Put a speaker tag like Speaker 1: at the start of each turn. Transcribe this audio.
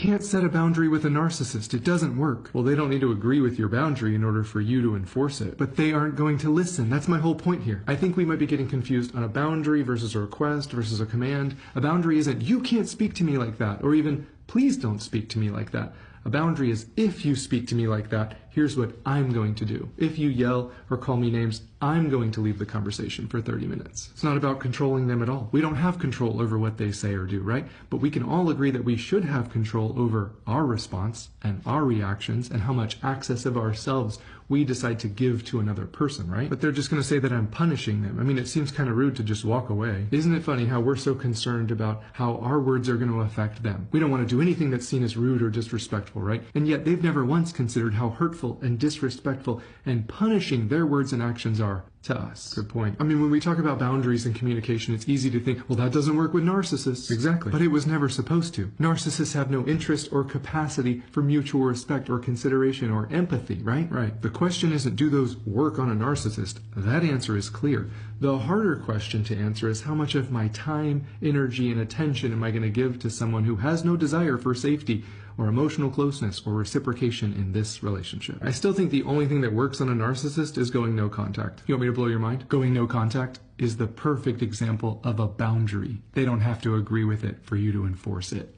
Speaker 1: Can't set a boundary with a narcissist. It doesn't work. Well, they don't need to agree with your boundary in order for you to enforce it. But they aren't going to listen. That's my whole point here. I think we might be getting confused on a boundary versus a request versus a command. A boundary isn't, you can't speak to me like that, or even, please don't speak to me like that. A boundary is, if you speak to me like that, here's what I'm going to do. If you yell or call me names, I'm going to leave the conversation for 30 minutes. It's not about controlling them at all. We don't have control over what they say or do, right? But we can all agree that we should have control over our response and our reactions and how much access of ourselves we decide to give to another person, right? But they're just going to say that I'm punishing them. I mean, it seems kind of rude to just walk away. Isn't it funny how we're so concerned about how our words are going to affect them? We don't want to do anything that's seen as rude or disrespectful, right? And yet they've never once considered how hurtful and disrespectful and punishing their words and actions are to us. Good point. I mean, when we talk about boundaries and communication, it's easy to think, well, that doesn't work with narcissists. Exactly. But it was never supposed to. Narcissists have no interest or capacity for mutual respect or consideration or empathy, right? Right. The question isn't, do those work on a narcissist? That answer is clear. The harder question to answer is, how much of my time, energy, and attention am I going to give to someone who has no desire for safety or emotional closeness or reciprocation in this relationship? I still think the only thing that works on a narcissist is going no contact. You want me to blow your mind? Going no contact is the perfect example of a boundary. They don't have to agree with it for you to enforce it.